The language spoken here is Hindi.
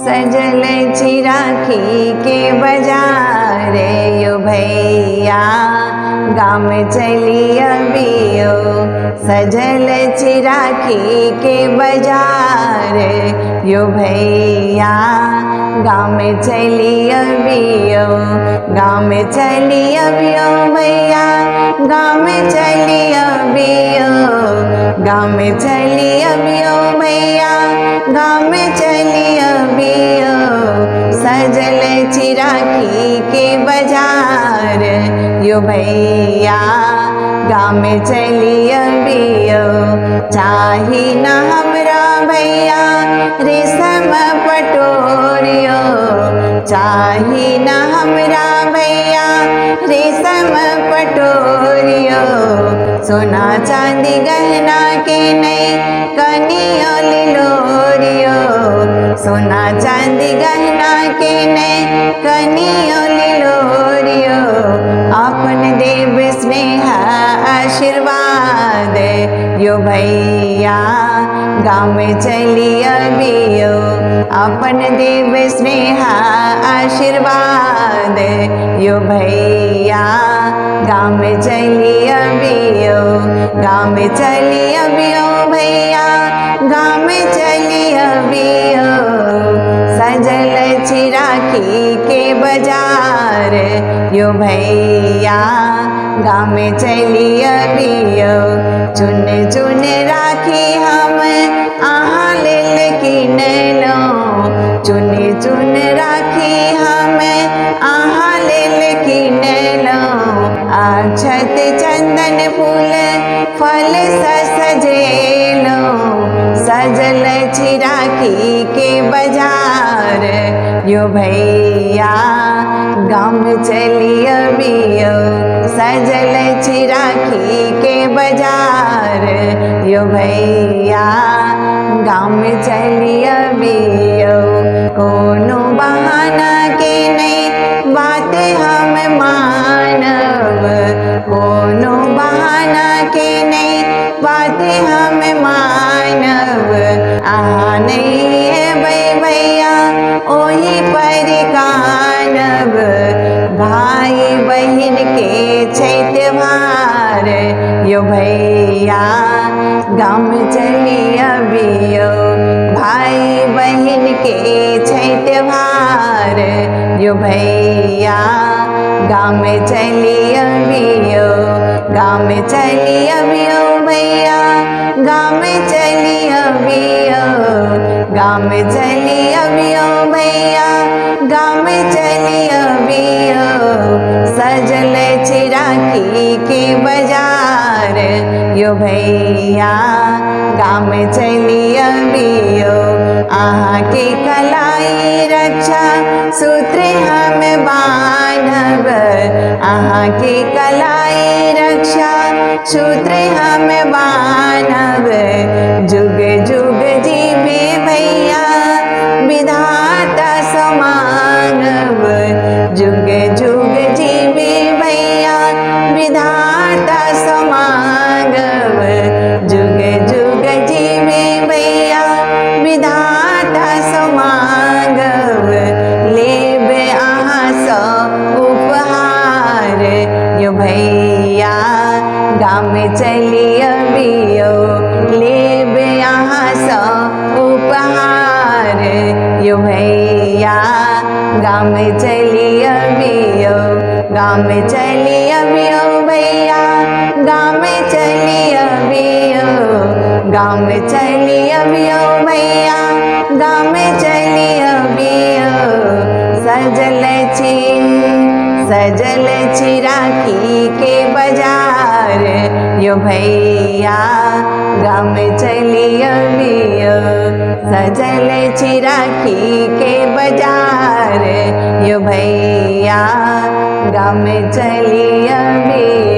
सजल चिराखी के बाजार यो भैया गाँव चली अबियो। सजल चिराखी के बाजार यो भैया गाँव चली अबियो। गाँव चली अबियो भैया गाँव चली अबियो। गाँव चली अबियो भैया गाँव चली अबियो। सजल चिराखी के बाजार यो भैया गाँव चली अबियो। चाही न हमरा भैया रेशम पटोरियो। चाही न हमरा भैया रेशम पटोरियो। सोना चांदी गहना के नहीं कनियो लिलोरियो। सोना चांदी गहना के नहीं कनियो लिलोरियो। अपन देव स्नेह आशीर्वाद यो भैया गाँव चली अबियो। अपन देव स्नेह आशीर्वाद यो भैया गाँव चली अबियो। गाँव चली अबियो भैया गाँव चली अबियो। सजल चिराखी के बाजार यो भैया गाँव चली अबियो। चुन चुन राखी हम आहाँ लेल किनलो। चुन चुन राखी हम आहाँ लेल किनलो। अक्षत चंदन फूल फल सजेलो। सजल चिराखी के बाजार यो भैया गाँव चली अबियो। सजल चिराखी के बाजार यो भैया गाँव चली अबियो। कोनो बहाना के नहीं बात हम मानब। कोनो बहाना के नहीं बात हम मानब। आहा नहीं है भैया ओही पर कानब। भाई बहन के त्योहार यो भैया गाँव चली अबियो। भाई बहन के त्योहार यो भैया गाँव चली अबियो। गाँव चली अबियो भैया गाँव चली अबियो। गाँव चली अबियो भैया गाँव चली अबियो। सजल चिराखी के बाजार यो भैया गाँव चली अबियो। आहाँ के कलाई रक्षा सूत्र हम बांधब। आहाँ के कलाई रक्षा सूत्र हम बांधब। जुग जुग जीवे भैया विधाता समांगब। जुग जुग जीवे भैया विधाता समांगब। जुग जुग जीवे भैया विधाता समांगब। लेब आहाँ स उपहार यो भैया गाँव चली अबियो। लेब आहाँ स उपहार यो भैया गाँव चली अबियो। गाँव चली अबियो भैया गाँव चली अबियो। गाँव चली अबियो भैया गाँव चली अबियो। सजल चिराखी के बाजार यो भैया गाँव चली अबियो। सजल चिराखी के बाजार यो भैया गाँव चली अबियो।